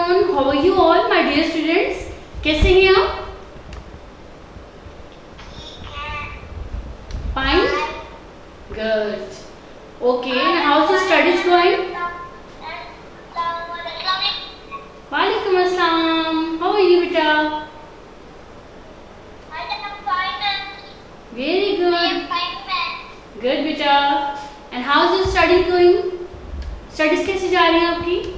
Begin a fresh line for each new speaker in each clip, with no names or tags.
afternoon. How are you all, my dear students? कैसे हैं आप? Fine. Good. Okay. And how's your studies going? Walaikum assalam. How are you, beta? Very good. Good, beta. And how's your study going? Studies कैसी जा रही हैं आपकी?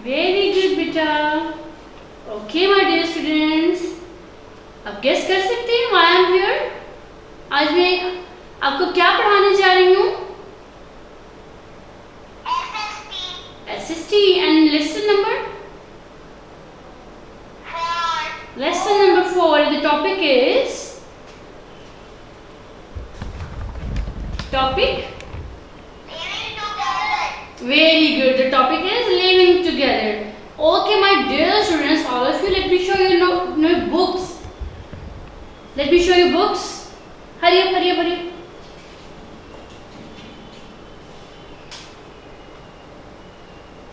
Very good, beta. Okay, my dear students. अब guess कर सकते हैं why I am here? आज मैं आपको क्या पढ़ाने जा रही हूँ? SST and lesson number? Lesson number 4. The topic is Very good. The topic is living together. Okay, my dear students, all of you, let me show you no books. Let me show you books. Hurry up, hurry up, hurry up.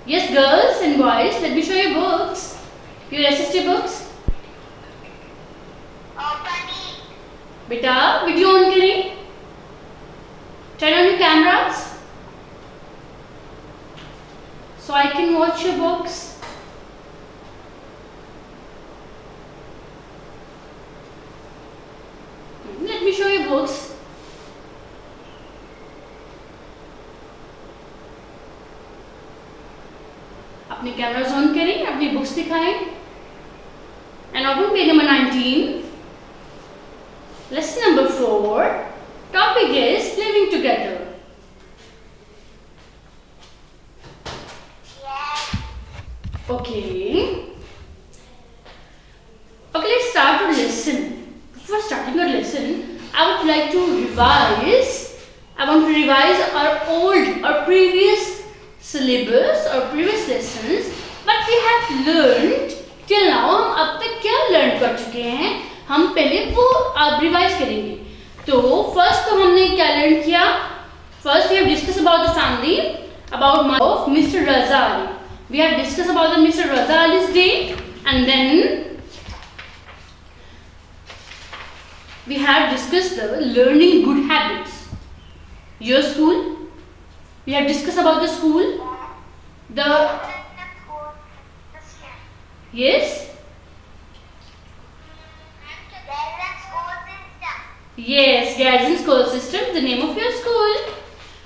Yes, girls and boys, let me show you books. Your SST books. Beta, video on करें. Turn on your cameras. So I can watch your books. Let me show you books. अपने cameras on करें, अपनी books दिखाएं. And open page number 19. Lesson number 4. Topic is living together. Okay, let's start our lesson. Before starting our lesson, I would like to revise. I want to revise our previous syllabus or previous lessons. What we have learned till now. हम अब तक क्या learn कर चुके हैं? हम पहले वो अब revise करेंगे. तो first तो हमने क्या learn किया? First we have discussed about the family, about of Mr. Raza Ali. We have discussed about the Mr. Raza Ali's day, and then we have discussed the learning good habits. Your school. We have discussed about the school. Yes. Yes, Gadsden School System, the name of your school.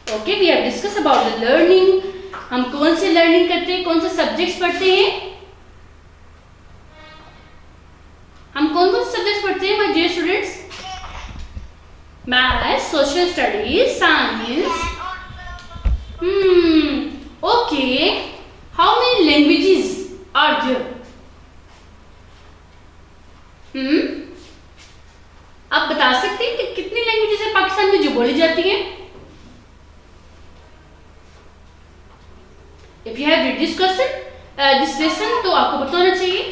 Okay, we have discussed about the learning. हम कौन से learning करते हैं, कौन से subjects पढ़ते हैं? हम कौन से सब्जेक्ट्स पढ़ते हैं, my dear students? Math, social studies, science. Okay. How many languages are there? आप बता सकते हैं कि कितनी लैंग्वेजेस है पाकिस्तान में जो बोली जाती हैं? If you have read this lesson, तो आपको पता होना चाहिए.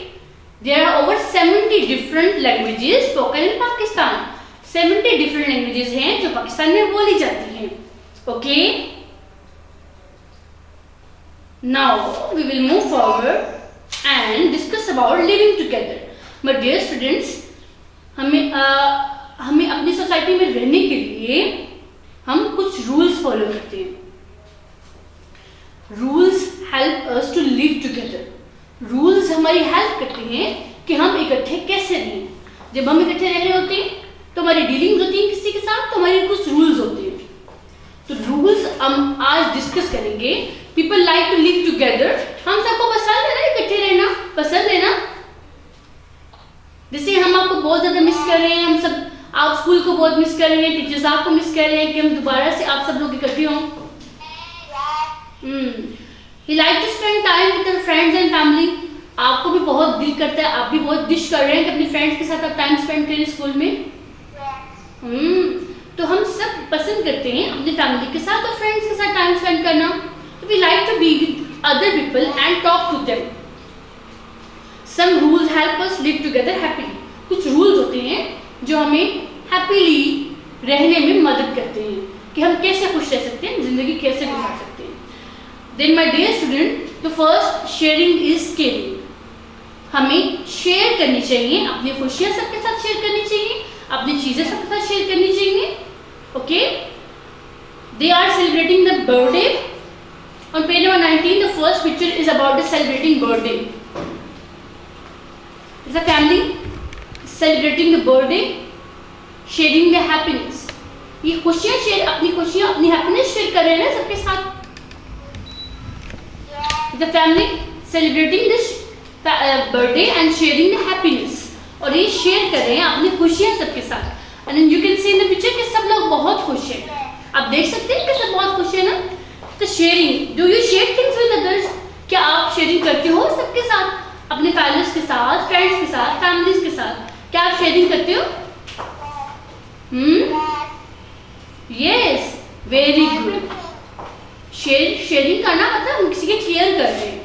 There are over 70 different languages spoken in Pakistan. 70 different languages हैं जो पाकिस्तान में बोली जाती हैं. Okay. Now we will move forward and discuss about living together. My dear students, हमें अपनी सोसाइटी में रहने के लिए हम कुछ रूल्स फॉलो करते हैं. Rules help us to live together. Rules हमारी हेल्प करते हैं कि हम इकट्ठे कैसे रहें. जब हम इकट्ठे रह रहे होते हैं तो हमारी डीलिंग होती है किसी के साथ, तो हमारे कुछ रूल्स होते हैं. तो रूल्स हम आज डिस्कस करेंगे. People like to live together. हम सबको पसंद है ना इकट्ठे रहना? पसंद है ना? जैसे हम आपको बहुत ज्यादा मिस कर रहे हैं, हम सब आप स्कूल को बहुत मिस कर रहे हैं, टीचर्स आपको मिस कर रहे हैं कि हम दोबारा से आप सब लोग इकट्ठे हों. You like to spend time with your friends and family. आपको भी बहुत दिल करता है, आप भी बहुत विश कर रहे हैं कि अपने फ्रेंड्स के साथ आप टाइम स्पेंड करें स्कूल में. तो हम सब पसंद करते हैं अपनी फैमिली के साथ और फ्रेंड्स के साथ टाइम स्पेंड करना. We like to be with other people and talk to them. Some rules help us live together happily. कुछ रूल्स होते हैं जो हमें हैप्पीली रहने में मदद करते हैं. कि हम कैसे खुश रह सकते हैं, जिंदगी कैसे गुजार सकते हैं. Then my dear student, the first sharing is caring. हमें शेयर करनी चाहिए, अपनी खुशियां सबके साथ शेयर करनी चाहिए, अपनी चीजें सबके साथ शेयर करनी चाहिए. Okay, they are celebrating the birthday. On page number 19, the first picture is about the celebrating birthday. It's a family celebrating the birthday, sharing their happiness. ये खुशियाँ शेयर, अपनी हैप्पीनेस शेयर कर रहे हैं ना सबके साथ. The family celebrating this birthday and sharing the happiness. और ये शेयर कर रहे हैं अपनी खुशियाँ सबके साथ. And you can see in the picture कि सब लोग बहुत खुश हैं. आप देख सकते हैं कि सब बहुत खुश हैं ना. तो sharing, do you share things with others? क्या आप शेयरिंग करते हो सबके साथ, अपने फैमिलीज के साथ, फ्रेंड्स के साथ, फैमिलीज के साथ? क्या आप शेयरिंग करते हो? Yes, very good. शेयरिंग करना मतलब हम किसी के केयर कर रहे हैं.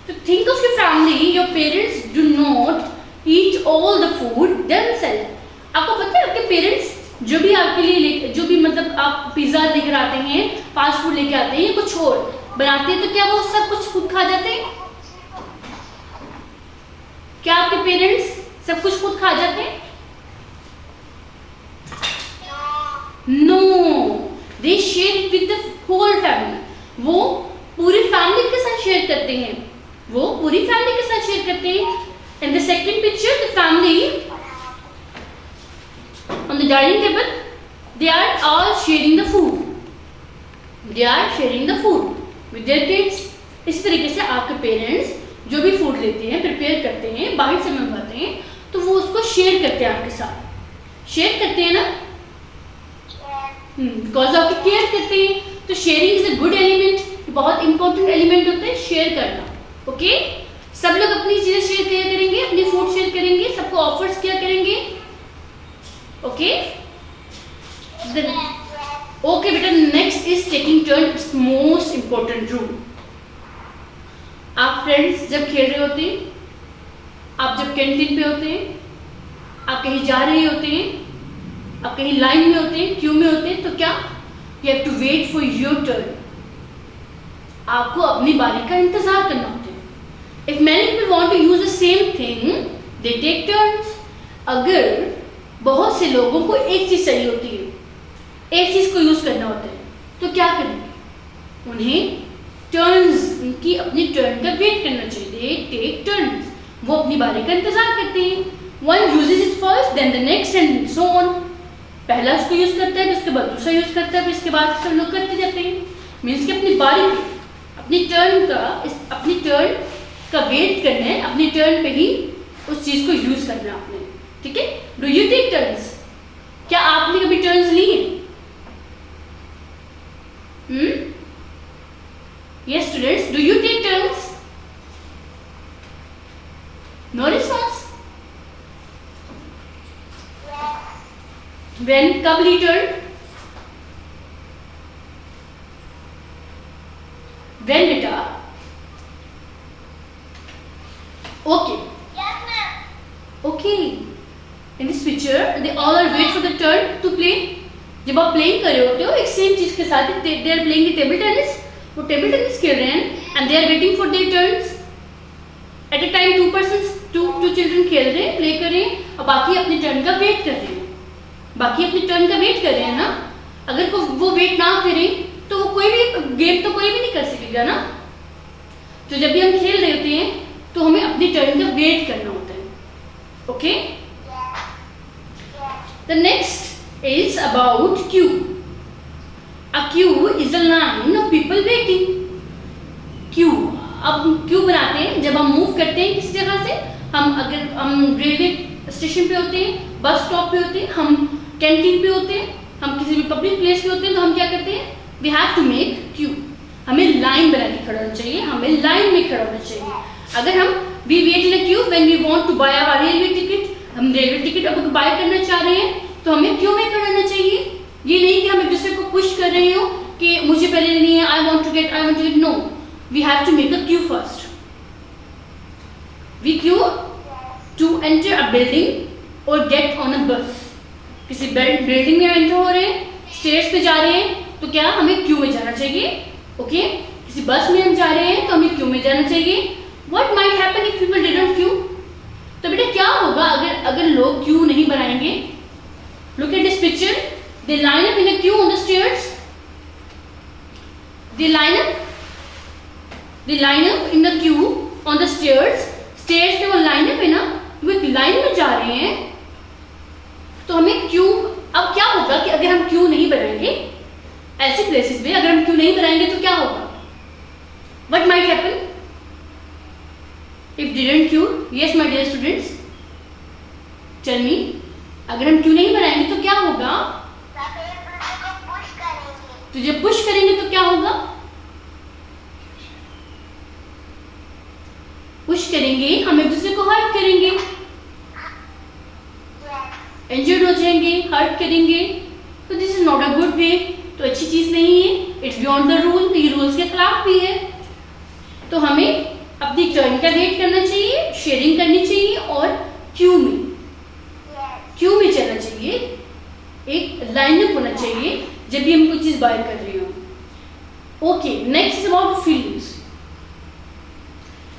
तो think of your family. Your parents do not eat all the food themselves. आपको पता है आपके पेरेंट्स जो भी आपके लिए जो भी मतलब आप पिज्जा लेकर आते हैं, फास्ट फूड लेके आते हैं, कुछ और बनाते हैं, तो क्या वो सब कुछ खुद खा जाते हैं? क्या आपके पेरेंट्स सब कुछ खुद खा जाते हैं? No, they share with the whole family. वो पूरी फैमिली के साथ शेयर करते हैं. वो पूरी फैमिली के साथ शेयर करते हैं. And the second picture, the family on the dining table, they are all sharing the food. They are sharing the food with their kids. इस तरीके से आपके पेरेंट्स जो भी फूड लेते हैं, प्रिपेयर करते हैं, बाहर से मंगवाते हैं, तो वो उसको शेयर करते हैं आपके साथ. शेयर करते हैं ना, बिकॉज आपकी केयर करते हैं. तो sharing is a good element. बहुत इंपॉर्टेंट एलिमेंट होता है शेयर करना. ओके, सब लोग अपनी चीजें शेयर किया करेंगे, अपनी फूड शेयर करेंगे, सबको ऑफर्स किया करेंगे. Okay, okay बेटा, next is taking turn. It's most important rule. आप फ्रेंड्स जब खेल रहे होते हैं, आप जब कैंटीन पे होते हैं, आप कहीं जा रहे होते हैं, आप कहीं लाइन में होते हैं, क्यू में होते हैं, तो क्या you have to wait for your turn. आपको अपनी बारी का इंतजार करना होता है. If many people want to use the same thing, they take turns. अगर बहुत से लोगों को एक चीज चाहिए होती है, एक चीज को यूज करना होता है, तो क्या करेंगे? उन्हें टर्न्स, उनकी अपनी टर्न का वेट करना चाहिए. They take turns. वो अपनी बारी का इंतजार करते हैं. One uses it first, then the next and so on. पहला उसको यूज करता है, फिर उसके बाद दूसरा यूज करता है, फिर इसके बाद सब लोग करते जाते हैं. मीन्स कि अपनी बारी पे, अपनी टर्न का वेट करना है, अपनी टर्न पे ही उस चीज को यूज करना है आपने. ठीक है? Do you take turns? क्या आपने कभी टर्न्स ली है? Yes students, do you take turns? No response? When? कब ली turn? When बेटा? Okay.
Yes ma'am.
Okay. In this picture, they all are wait for the turn to play. जब आप playing कर रहे होते हो एक सेम चीज के साथ, they are playing the table tennis. वो टेबल टेनिस खेल रहे हैं and they are waiting for their turns. At a time two children खेल रहे हैं, प्ले कर रहे हैं, और बाकी अपनी टर्न का वेट कर रहे हैं. बाकी अपनी टर्न का वेट कर रहे हैं ना. अगर वो वेट ना करें तो वो कोई भी गेम तो कोई भी नहीं कर सकेगा ना. तो जब भी हम खेल रहे होते हैं तो हमें अपनी टर्न का वेट करना होता है. Okay? The next is about queue. A queue is a line of people waiting. Queue. अब क्यू बनाते हैं जब हम मूव करते हैं किसी जगह से. अगर हम रेलवे स्टेशन पे होते हैं, बस स्टॉप पे होते हैं, हम कैंटीन पे होते हैं, हम किसी भी पब्लिक प्लेस पे होते हैं, तो हम क्या करते हैं? We have to make queue. हमें लाइन बना के खड़ा होना चाहिए, हमें लाइन में खड़ा होना चाहिए. अगर हम we wait in a queue when we want to buy our railway ticket, हम रेलवे टिकट अगर बाय करना चाह रहे हैं तो हमें क्यों में खड़ा होना चाहिए. ये नहीं कि हम एक दूसरे को पुश कर रहे हो कि मुझे पहले लेनी है, I want to get. No, we have to make a queue first. We queue to enter a building or get on a bus. किसी बिल्डिंग में एंटर हो रहे हैं, स्टेयर्स पे जा रहे हैं तो क्या हमें क्यू में जाना चाहिए, ओके। किसी बस में हम जा रहे हैं तो हमें क्यू में जाना चाहिए। What might happen if people didn't Q? तो बेटा क्या होगा अगर लोग क्यू नहीं बनाएंगे? Look at this picture, they line up in a Q on the stairs, they line up in the Q on the stairs. Stairs पे वो लाइन अप है ना, वो एक लाइन में जा रहे हैं तो हमें क्यू, अब क्या होगा कि अगर हम क्यू नहीं बनाएंगे ऐसे प्लेसेस में, अगर हम क्यू नहीं बनाएंगे तो क्या होगा? What might happen if didn't queue? Yes my dear students, tell me, अगर हम क्यू नहीं बनाएंगे तो क्या होगा? तो जब पुश करेंगे तो क्या होगा? पुश करेंगे, हम एक दूसरे को हर्ट करेंगे, इंजर्ड हो जाएंगे, हर्ट करेंगे, तो this is not a good way, तो अच्छी चीज नहीं है, इट्स बियॉन्ड द रूल, ये रूल्स के खिलाफ भी है। तो हमें अपनी टर्न का वेट करना चाहिए, शेयरिंग करनी चाहिए और क्यू में चलना चाहिए, एक लाइनअप होना चाहिए जब भी हम कोई चीज बाय कर रहे हो। Okay, next is about feelings.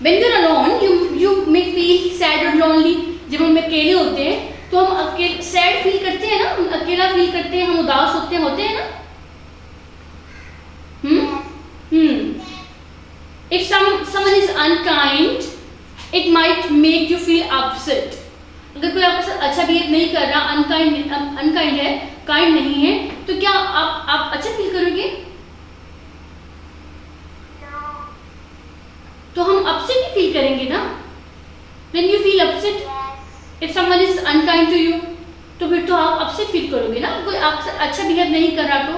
When you're alone, you may feel sad or lonely. जब हम अकेले होते हैं तो हम अकेले सैड फील करते हैं ना, हम अकेला फील करते हैं, हम उदास होते हैं ना। If someone is unkind, it might make you feel upset. अगर कोई आपके साथ अच्छा बिहेव नहीं कर रहा, अनकाइंड है, काइंड नहीं है, तो क्या आप अच्छा फील करोगे? तो हम अपसेट ही फील करेंगे ना। When you feel upset, if someone is unkind to you, तो फिर तो आप अपसेट फील करोगे ना, कोई आपसे अच्छा बिहेव नहीं कर रहा तो।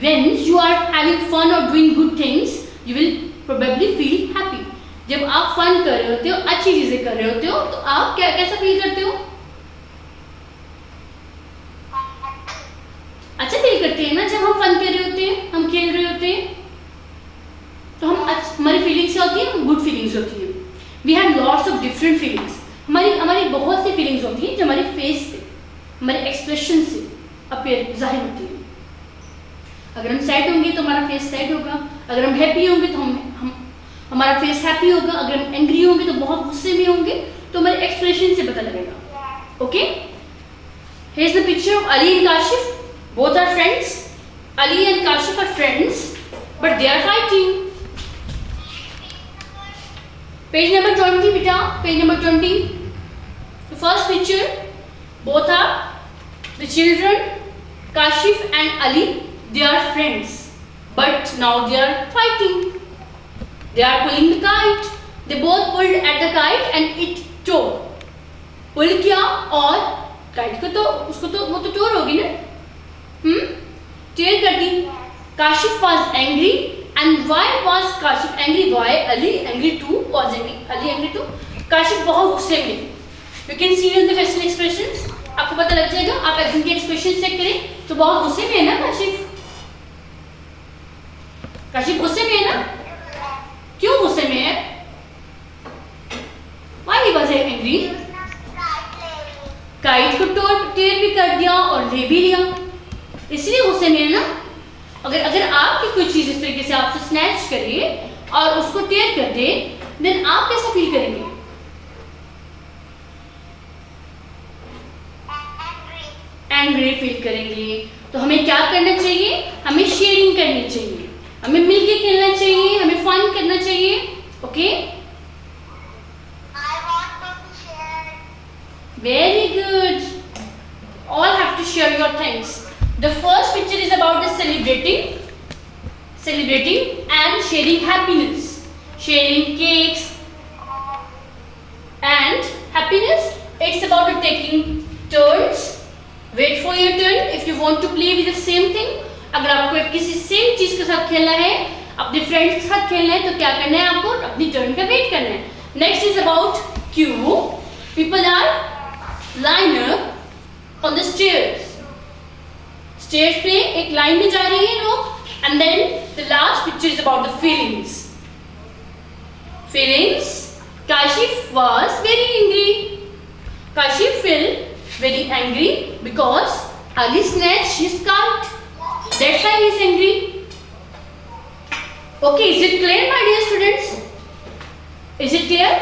When you are having fun or doing good things, you will probably feel happy. जब आप फन कर रहे होते हो, अच्छी चीजें कर रहे होते हो, तो आप कैसा फील करते हो? अच्छा फील करते हैं ना जब हम फन कर रहे होते हैं, हम खेल रहे होते हैं, तो हमारी फीलिंग्स क्या होती है? गुड फीलिंग्स होती है। We have lots of different feelings. हमारी बहुत सी फीलिंग्स होती हैं जो हमारे फेस से, हमारे एक्सप्रेशन से अपीयर जाहिर होती है। अगर हम सैड होंगे तो हमारा फेस सैड होगा, अगर हम हैप्पी होंगे तो हमारा फेस हैप्पी होगा, अगर हम एंग्री होंगे तो बहुत गुस्से में होंगे, तो हमारे एक्सप्रेशन से पता लगेगा। Okay, here is the picture of Ali and Kashif, both are friends. Ali and Kashif are friends but they are fighting. Page number 20, beta. Page number 20. The first picture, both are the children, Kashif and Ali. They are friends, but now they are fighting. They are pulling the kite. They both pulled at the kite and it tore. Pull किया और kite को तो वो तो tore होगी ना? Tear कर दी. Kashif was angry. And why was Kashif angry? Why Ali angry too? Was Ali angry too? Kashif बहुत गुस्से में। You can see in the facial expressions. आपको पता लग जाएगा, आप एग्जाम के एक्सप्रेशन चेक करें तो बहुत गुस्से में है ना काशिफ। काशिफ गुस्से में है ना? क्यों गुस्से में है? Why he was angry? Kite को टेर भी कर दिया और ले भी लिया, इसलिए गुस्से में है ना। अगर आपकी कोई चीज इस तरीके से आपसे स्नैच करे और उसको टेयर कर दे, देन आप कैसा फील करेंगे? एंग्री फील करेंगे। तो हमें क्या करना चाहिए? हमें शेयरिंग करनी चाहिए, हमें मिलके खेलना चाहिए, हमें फन करना चाहिए। Okay, very good, all have to share your things. The first picture is about the celebrating and sharing happiness, sharing cakes and happiness. It's about taking turns. Wait for your turn if you want to play with the same thing. अगर आपको किसी same चीज के साथ खेलना है, अपने friends के साथ खेलना है, तो क्या करना है? आपको अपनी टर्न का वेट करना है। Next is about queue. People are line up on the stairs. Stage पे एक लाइन में जा रही है लोग। And then the last picture is about the feelings. Kashif was very angry. Kashif felt very angry because Ali snatched his kite. That's why he is angry. Okay, is it clear, my dear students? Is it clear?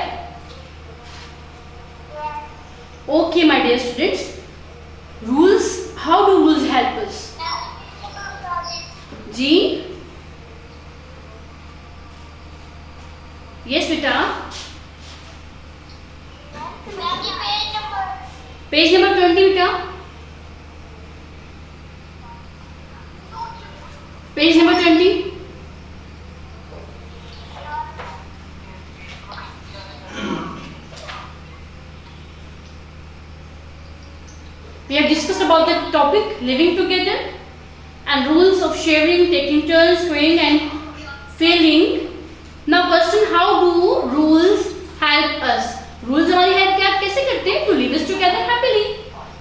Okay, my dear students. Rules. How do rules help us? जी. Yes, बेटा. Page number 20 बेटा. Page number 20. We have discussed about the topic living together and rules of sharing, taking turns, doing and failing. Now question, how do rules help us? Rules हमारी help क्या कैसे करते हैं? To live us together happily.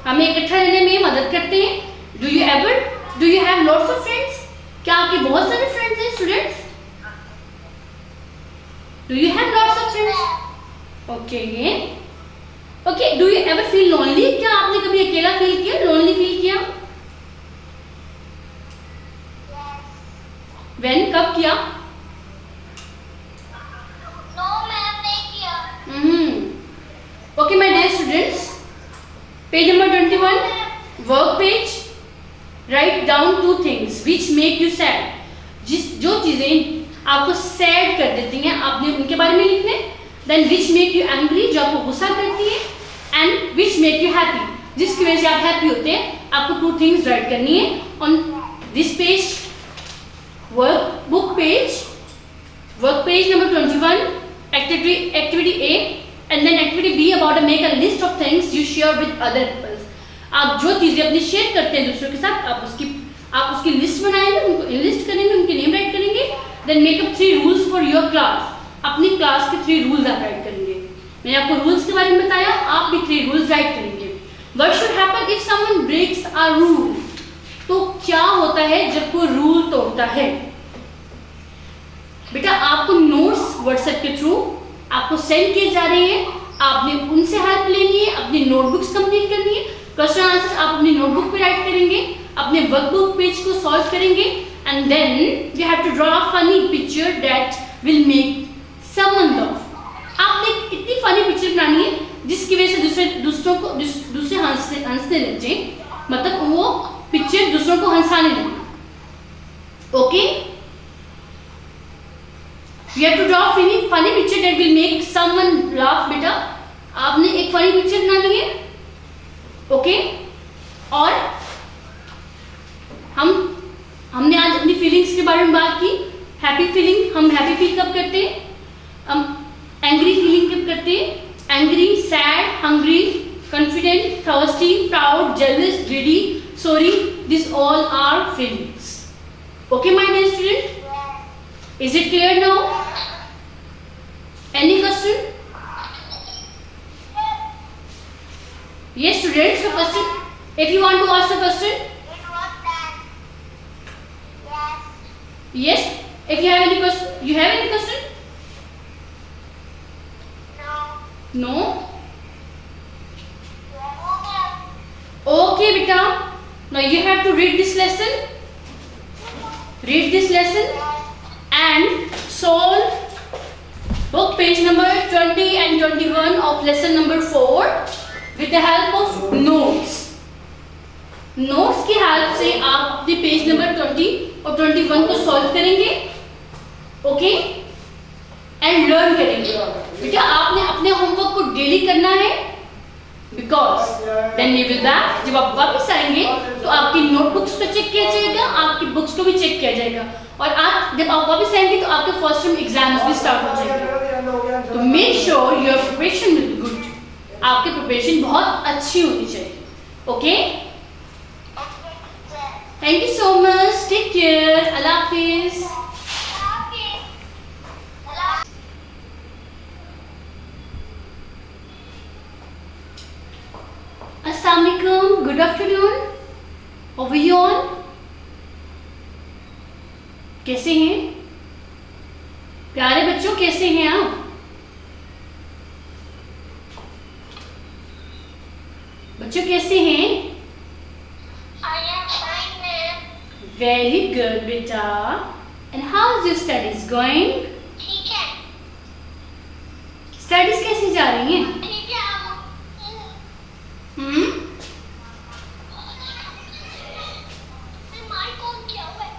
हमें इकट्ठा रहने में मदद करते हैं. Do you have lots of friends? क्या आपके बहुत सारे friends हैं students? Do you have lots of friends? Okay. Okay, do you ever feel lonely? क्या आपने कभी अकेला फील किया, lonely फील किया? When? कब किया?
No, मैम नहीं किया.
Okay, my dear students. Page number 21. Work page. Write down 2 things which make you sad. जो चीजें आपको sad कर देती हैं, आपने उनके बारे में लिखने. Then which make you angry, जो आपको गुस्सा करती है. And which make you happy, जिसकी वजह से आप हैप्पी होते हैं. आपको 2 things राइट करनी है on this page. Workbook page. Work page number 21. Activity A and then activity B about make a list of things you share with other people. आप जो चीजें अपनी शेयर करते हैं दूसरों के साथ, आप उसकी लिस्ट बनाएंगे, उनको इनलिस्ट करेंगे, उनके नेम राइट करेंगे. Then make up 3 rules for your class. अपनी क्लास के 3 रूल्स आप राइट करेंगे. मैंने आपको रूल्स के बारे में बताया, आप भी 3 रूल्स राइट करेंगे. What should happen if someone breaks a rule? तो क्या होता है जब कोई रूल तोड़ता है? बेटा आपको नोट्स व्हाट्सएप के थ्रू आपको सेंड किए जा रहे हैं. आपने उनसे हेल्प लेनी है, अपनी नोटबुक्स कंप्लीट करनी है. क्वेश्चन आंसर आप अपनी नोटबुक पे राइट करेंगे, अपने वर्कबुक पेज को सॉल्व करेंगे and then you have to draw a funny picture that will make someone love. आपने इतनी फनी पिक्चर बनानी है जिसकी वजह से दूसरे हंसने लग जाए, मतलब वो पिक्चर दूसरों को हंसाने लगे. Okay, you have to draw funny picture that will make someone laugh. बेटा आपने एक फनी पिक्चर बनानी है. ओके, और हमने आज अपनी फीलिंग्स के बारे में बात की. हैप्पी फीलिंग, हम हैप्पी फील कब करते हैं? हम एंग्री फीलिंग कब करते हैं? Angry, sad, hungry, confident, thirsty, proud, jealous, greedy, sorry. This all are feelings. Okay my dear student, is it clear now? Any question? Yes, students. So question. If you want to ask a question.
It was that. Yes.
Yes. If you have any question, you have any question?
No.
No.
Yes.
Okay, beta. Now you have to read this lesson. Read this lesson and solve book page number 20 and 21 of lesson number 4. With the help of notes. Notes की help से आप अपने page number 20 और 21 को solve करेंगे. Okay, and learn करेंगे. बेटा आपने अपने होमवर्क को डेली करना है, because then you will back. जब आप वापस आएंगे तो आपकी नोटबुक्स को चेक किया जाएगा, आपकी बुक्स को भी चेक किया जाएगा, और आप जब आप वापस आएंगे तो आपके फर्स्ट टर्म एग्जाम्स भी स्टार्ट हो जाएंगे. तो make sure your preparation will be good. आपकी प्रिपरेशन बहुत अच्छी होनी चाहिए. Okay, thank you so much. Take care. अल्लाह हाफिज. अस्सलाम वालेकुम. Good afternoon. How are you all? कैसे हैं प्यारे बच्चों? कैसे हैं आप? बच्चों कैसे हैं?
I am fine, ma'am.
Very good, beta. And how's your studies going?
ठीक है
Studies कैसी जा रही हैं?
ठीक है
हम्म?
माइक ऑन किया हुआ है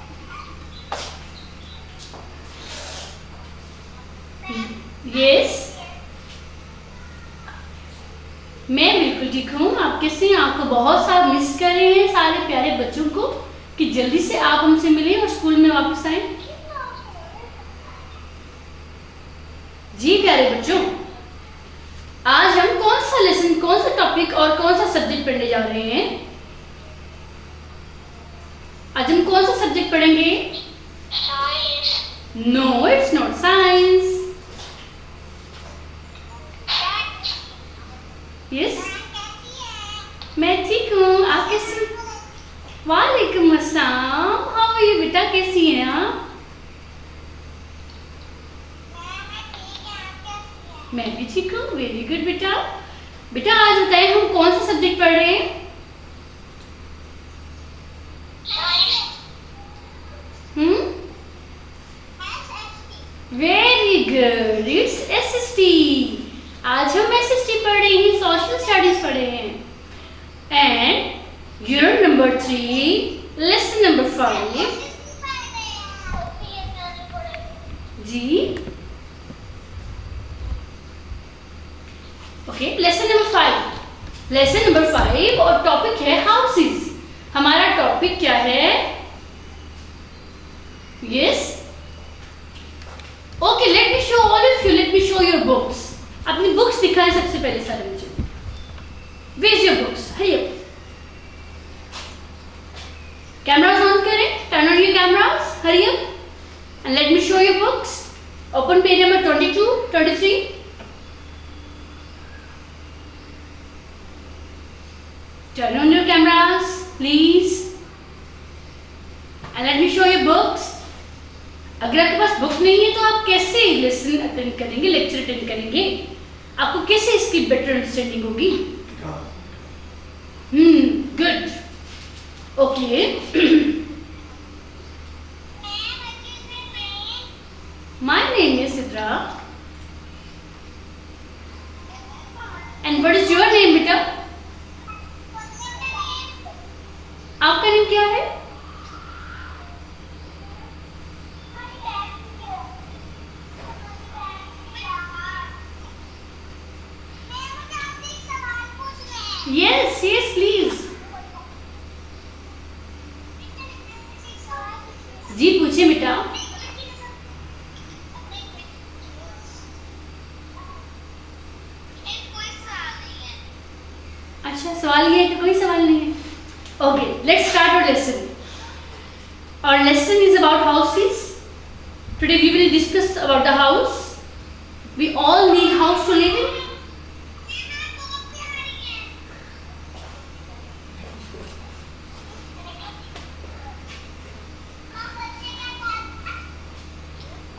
Yes. मैं बिल्कुल ठीक हूँ। आप कैसे हैं? आपको बहुत सारा मिस कर रहे हैं सारे प्यारे बच्चों को कि जल्दी से आप हमसे मिलें और स्कूल में वापस आएं। जी प्यारे बच्चों, आज हम कौन सा लेसन, कौन सा टॉपिक और कौन सा सब्जेक्ट पढ़ने जा रहे हैं? आज हम कौन सा सब्जेक्ट पढ़ेंगे?
Science
no, it's not science. Yes, मैं ठीक हूँ। आप कैसे? वालेकुम अस्सलाम। हाउ आर यू बेटा? कैसी हैं आप? मैं भी ठीक हूँ। वेरी गुड बेटा। बेटा आज बताएं हम कौन सा सब्जेक्ट पढ़ रहे हैं? Very good, it's SST. आज हम एसएसटी पढ़ रहे हैं, सोशल स्टडीज पढ़ रहे हैं। And unit number 3, lesson number 5। जी okay, lesson number 5। Lesson number 5 और टॉपिक है हाउसेस। हमारा टॉपिक क्या है? Yes okay, let me show all of you, let me show your books. अपनी बुक्स दिखाएं सबसे पहले सारे मुझे। Where your books? Hurry up. Cameras on करें, turn on your cameras, hurry up and let me show your books. Open page number 22, 23। Turn on your cameras, please, and let me show you books. अगर आपके पास book नहीं है तो आप कैसे lesson attend करेंगे, lecture attend करेंगे? आपको कैसे इसकी बेटर अंडरस्टैंडिंग होगी? Good okay. My name is Sidra and what is your name बेटा? आपका नेम क्या है? Yes yes please. जी पूछिए बेटा। अच्छा, सवाल ये है कि कोई सवाल नहीं है। Okay, let's start our lesson. Our lesson is about houses. Today we will discuss about the house. We all need house to live in.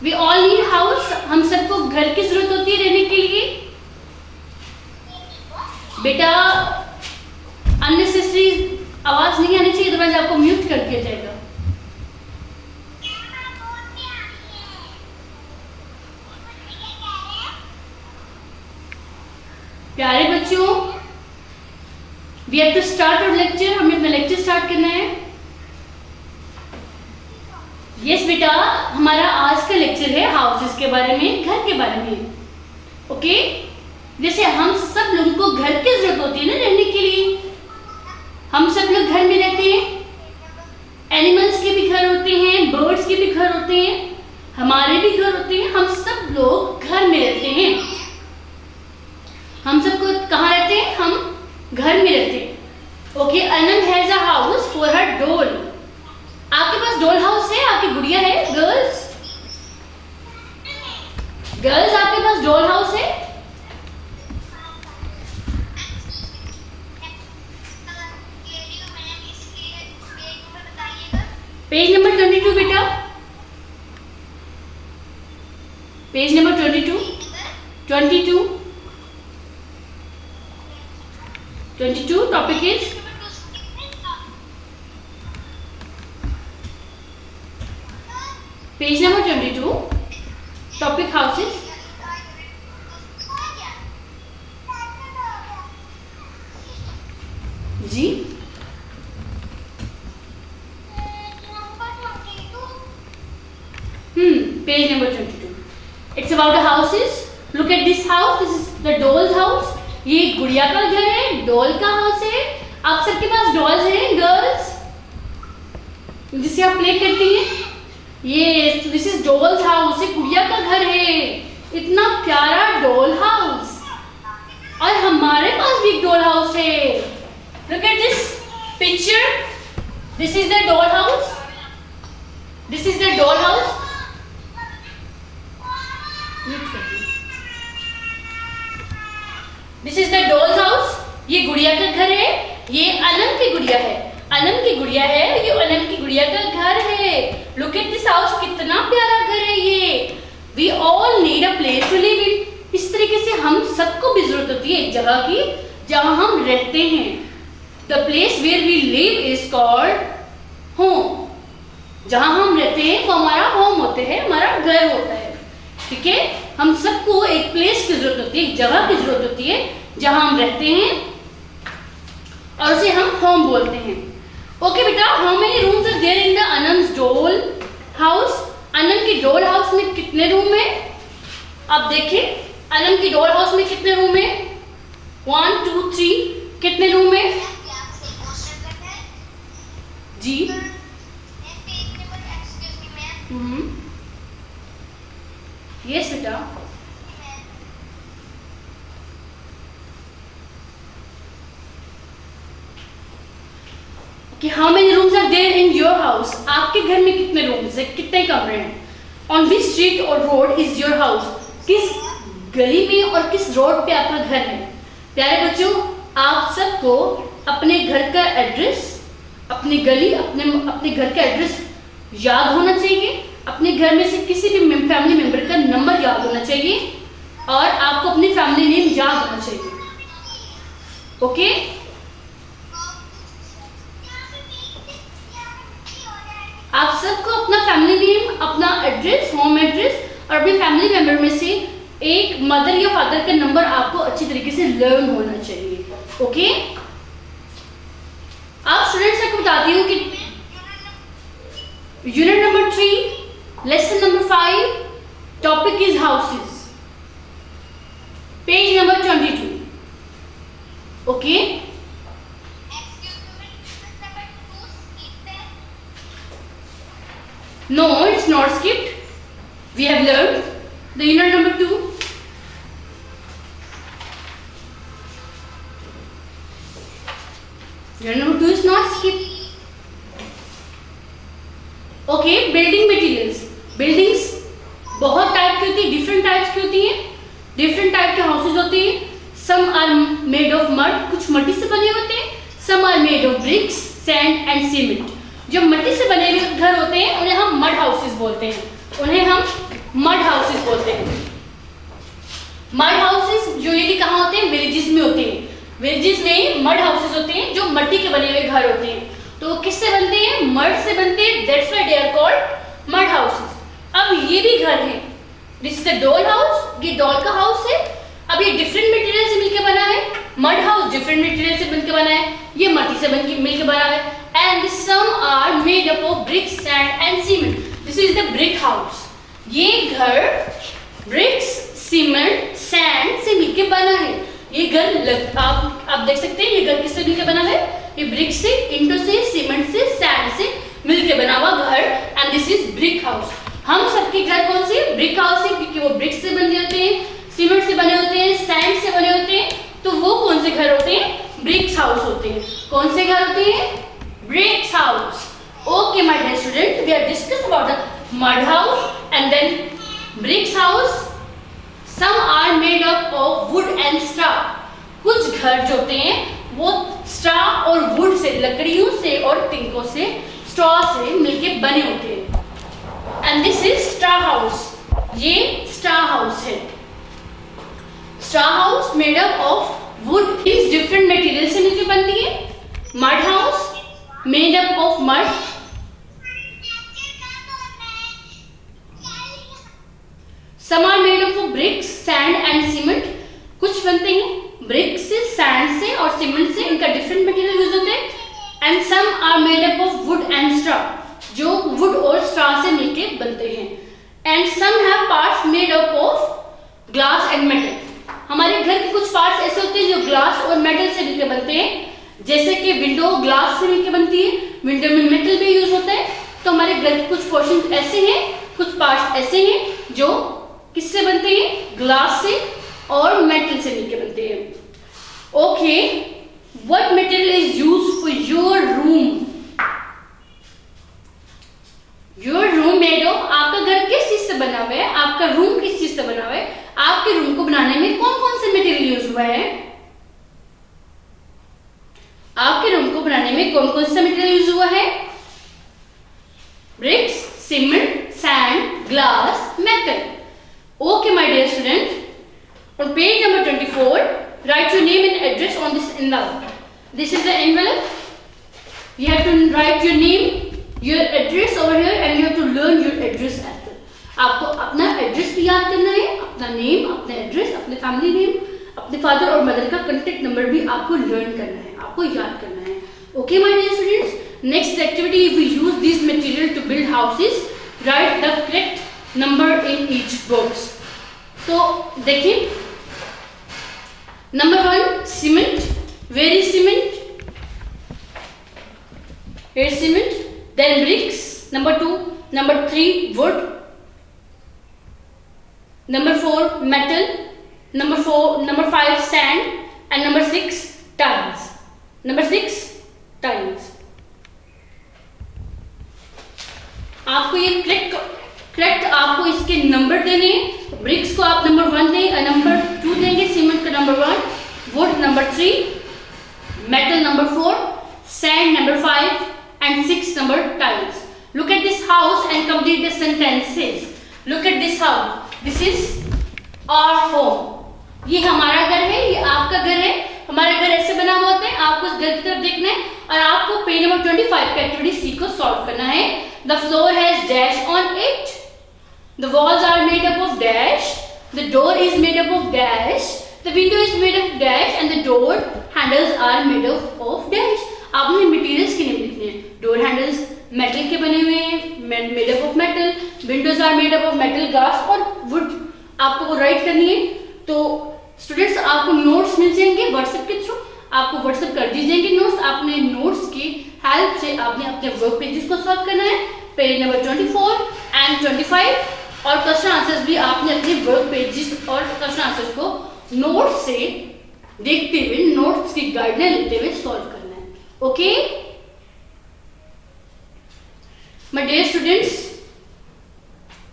We all need house. हम सबको घर की जरूरत होती है रहने के लिए। बेटा unnecessary आवाज नहीं आनी चाहिए, अदरवाइज आपको म्यूट कर दिया जाएगा। प्यारे बच्चों, we have to start our lecture. हमें अपना लेक्चर स्टार्ट करना है। यस बेटा, हमारा आज का लेक्चर है हाउसेस के बारे में, घर के बारे में। ओके, जैसे हम सब लोगों को घर की जरूरत होती है ना रहने के लिए। हम सब लोग घर में रहते हैं। एनिमल्स के भी घर होते हैं, बर्ड्स के भी घर होते हैं, हमारे भी घर होते हैं। हम सब लोग घर में रहते हैं। हम सबको कहाँ रहते हैं? हम घर में रहते हैं। Okay, Anam has a house for her doll. आपके पास डॉल हाउस है? आपकी गुड़िया है? गर्ल्स गर्ल्स आपके पास डॉल हाउस है? पेज नंबर 22 बेटा, page number 22 topic is page number 22, topic houses. जी page number 22, it's about the houses. Look at this house, this is the doll's house. ये गुड़िया का घर है, डॉल का हाउस है। आप सबके पास डॉल्स हैं गर्ल्स, जिससे आप प्ले करती हैं। ये दिस इज डॉल्स हाउस, ये गुड़िया का घर है। इतना प्यारा डॉल हाउस। और हमारे पास भी एक डॉल हाउस है। Look at this picture, this is the doll house, this is the doll house. This is the doll's house. ये गुड़िया का घर है, ये अनम की गुड़िया है, अनम की गुड़िया है, ये अनम की गुड़िया का घर है। लुक एट दिस हाउस, कितना प्यारा घर है ये। We all need a place to live in. इस तरीके से हम सबको भी जरूरत होती है एक जगह की जहां हम रहते हैं। The place where we live is called home. जहां हम रहते हैं वो हमारा होम होते हैं, हमारा घर होता है। ठीक है, हम सबको एक प्लेस की जरूरत होती है, एक जगह की जरूरत होती है जहां हम रहते हैं, और उसे हम होम बोलते हैं। ओके बेटा, how many rooms are there in the Anam's doll house? Anam की डॉल हाउस में कितने रूम है? आप देखिए, अनम की डॉल हाउस में कितने रूम है? 1 2 3। कितने रूम है जी? यस बेटा। कि how many rooms are there in your house? आपके घर में कितने रूम्स है, कितने कमरे हैं? ऑन विच स्ट्रीट और रोड इज योर हाउस? किस गली में और किस रोड पे आपका घर है? प्यारे बच्चों, आप सबको अपने घर का एड्रेस, अपनी गली, अपने घर का एड्रेस याद होना चाहिए। अपने घर में से किसी भी फैमिली मेंबर का नंबर याद होना चाहिए, और आपको अपनी फैमिली नेम याद होना चाहिए। ओके? आप सबको अपना फैमिली नेम, अपना एड्रेस, होम एड्रेस और अपने फैमिली मेंबर में से एक मदर या फादर का नंबर आपको अच्छी तरीके से लर्न होना चाहिए। ओके? आप स्टूडेंट्स को बताती हूँ कि unit number 3, lesson number 5, topic is houses, page number 22। Okay? No, it's not skipped. We have learned the unit number 2. Unit number 2 is not skipped. Okay, building materials. Buildings बहुत type की होती है, different types की होती हैं, different type के houses होते हैं। Some are made of mud, कुछ मट्टी से बने होते हैं। Some are made of bricks, sand and cement. जो मिट्टी से बने हुए घर होते हैं उन्हें हम मड हाउसेस बोलते हैं, उन्हें हम मड हाउसेस बोलते हैं। मड हाउसेस जो ये कहाँ होते हैं? विलेजेस में होते हैं। विलेजेस में मड हाउसेस होते हैं जो मिट्टी के बने हुए घर होते हैं। तो किससे बनते हैं? मड से बनते हैं, that's why they are called mud houses. अब ये भी घर है, this is the doll house, ये डॉल का हाउस है। अब ये डिफरेंट मटेरियल से मिलकर बना है। मड हाउस डिफरेंट मटेरियल से बनकर बना है, ये मिट्टी से मिलकर बना है। And some are made up of bricks, sand and cement. This is the brick house. ये घर bricks, cement, sand से मिलके बना है। ये घर आप देख सकते हैं, ये घर किससे मिलके बना है? ये ब्रिक से, ईंटों से, सीमेंट से, सैंड से मिलके बना हुआ घर। And this is brick house. हम सबके घर कौन से? ब्रिक हाउस है, क्योंकि वो ब्रिक्स से बने होते हैं, सीमेंट से बने होते हैं, सैंड से बने होते हैं। तो वो कौन से घर होते हैं? ब्रिक्स हाउस होते हैं। कौन से घर होते हैं? Bricks house. Okay, my dear student, we have discussed about the mud house and then bricks house. Some are made up of wood and straw. कुछ घर जो होते हैं वो straw और wood से, लकड़ियों से और तिनकों से, straw से मिलके बने होते हैं। And this is straw house. ये straw house है। Straw house made up of wood is different material से मिलके बनती है। Mud house made up of mud, Some are made up of bricks, sand and cement. कुछ बनते हैं brick से, सैंड से और सीमेंट से, इनका डिफरेंट मटेरियल यूज होते हैं. And some are made up of wood and straw, जो वुड और स्ट्रॉ से मिलके बनते हैं. And some have parts made up of glass and metal. हमारे घर के कुछ पार्ट्स ऐसे होते हैं जो ग्लास और मेटल से मिलकर बनते हैं, जैसे कि विंडो ग्लास से मिलकर बनती है, विंडो में मेटल भी यूज होता है. तो हमारे घर के कुछ पोर्शन ऐसे हैं, कुछ पार्ट्स ऐसे हैं जो किससे बनते हैं, ग्लास से और मेटल से मिलकर बनते हैं. Okay, what material is used for your room? Your room made of, आपका घर किस चीज से बना हुआ है, आपका रूम किस चीज से बना हुआ है, आपके रूम को बनाने में कौन कौन से मटेरियल यूज हुआ है, आपके रूम को बनाने में कौन कौन सा मटेरियल यूज हुआ है? Bricks, cement, sand, glass, metal. Okay my dear student, on page number 24, write your name and address on this envelope. This is the envelope. You have to write your name, your address over here, and you have to learn your address as well. आपको अपना address भी याद करना है, अपना name, अपना address, अपने family name, अपने फादर और मदर का कॉन्टेक्ट नंबर भी आपको लर्न करना है, आपको याद करना है. Okay my dear students, next activity, we use this material to build houses. Write the correct number in each box. तो देखिए, Number 1, cement. Where is cement? Here is cement. Then bricks. Number 2. Number 3, wood. Number 4, metal. Number 5, sand. And number 6, tiles. Number 6, tiles. आपको ये correct आपको इसके number देने हैं. BRICS को आप नंबर 1 दें, नंबर 2 देंगे, सीमेंट का number 1, would number 3, metal number 4, sand number 5 and 6 number tiles. Look at this house and complete the sentences. Look at this house. This is our home. ये हमारा घर है, ये आपका घर है. हमारा घर ऐसे बना हुआ होता है. आपको इस घर की तरफ देखना है और आपको पेज नंबर 25 का एक्टिविटी सी को सॉल्व करना है. The floor has dash on it. The walls are made up of dash. The door is made up of dash. The window is made of dash and the door handles are made up of dash. आपने materials के name लिखने हैं. Door handles metal के बने हुए हैं, made up of metal. Windows are made up of metal, glass और wood. आपको वो राइट करनी है. तो स्टूडेंट्स, आपको नोट्स मिल जाएंगे व्हाट्सएप के थ्रू. आपको व्हाट्सएप कर दी जाएंगे नोट्स. आपने नोट्स की हेल्प से आपने अपने वर्क पेजेस को सॉल्व करना है, पेज नंबर 24 एंड 25. और क्वेश्चन आंसर्स भी आपने अपने वर्क पेजेस और क्वेश्चन आंसर्स को नोट्स से देखते हुए, नोट्स की गाइडलाइन लेते हुए सॉल्व करना है. Okay my dear students,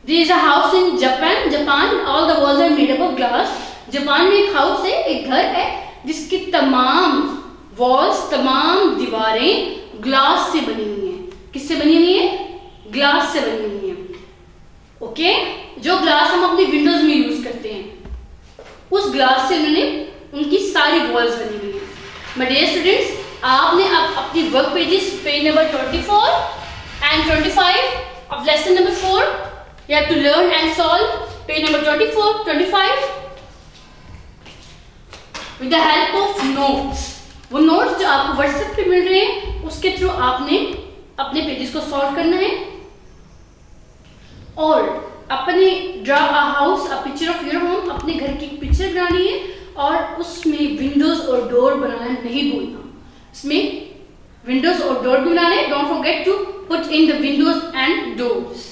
there is a house in Japan. All the walls are made up of glass. Japan में एक हाउस है, एक घर है जिसकी तमाम वॉल्स, तमाम दीवारें ग्लास से बनी हुई हैं. किससे बनी हुई है? ग्लास से बनी हुई है. ओके, जो ग्लास हम अपनी विंडोज में यूज करते हैं, उस ग्लास से उन्होंने उनकी सारी वॉल्स बनी हुई है. माय डियर स्टूडेंट्स, आपने अब अपनी work pages page number 24 and 25 of lesson number 4, you have to learn and solve page number 24, 25 with the help of notes. वो नोट्स जो आपको व्हाट्सएप पे मिल रहे हैं, उसके थ्रू आपने अपने पेजेस को सॉल्व करना है. और अपने draw a house, a picture of your home, अपने घर की पिक्चर बनानी है और उसमें विंडोज और डोर बनाना नहीं भूलना. इसमें विंडोज और डोर भी बनाना है. Don't forget to put in the windows and doors.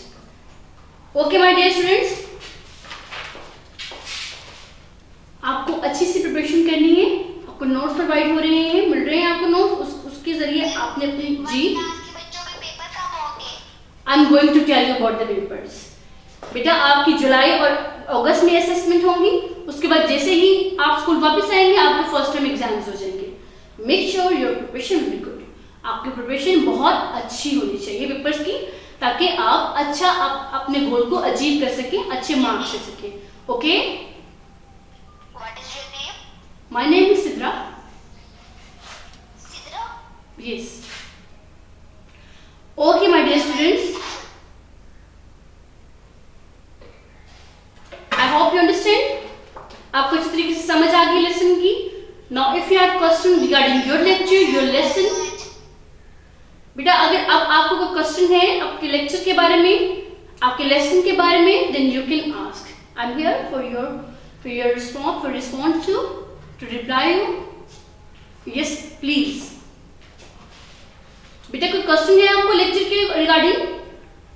Okay my dear students, आपको अच्छी सी प्रिपरेशन करनी है. आपको नोट्स प्रोवाइड हो रहे हैं, मिल रहे हैं आपको नोट्स. उसके जरिए आपने अपने जी I am going to tell you about the papers. बेटा, आपकी जुलाई और अगस्त में असेसमेंट होंगी. उसके बाद जैसे ही आप स्कूल वापस आएंगे, आपके फर्स्ट टर्म एग्जाम्स हो जाएंगे. Make sure your preparation will be good. आपकी प्रिपरेशन बहुत अच्छी होनी चाहिए पेपर्स की, ताकि आप अच्छा अपने गोल को अचीव कर सकें, अच्छे मार्क्स ले सकें. Okay,
What is your name?
My name is Sidra.
Sidra?
Yes. Okay, my dear students, if you have question regarding your lecture, your lesson. बेटा अगर अब आपको कोई क्वेश्चन है आपके लेक्चर के बारे में, आपके लेसन के बारे में, then you can ask. I'm here for your response to reply you. Yes, please. बेटा कोई क्वेश्चन है आपको लेक्चर के रिगार्डिंग?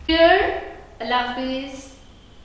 Here, Allah Hafiz.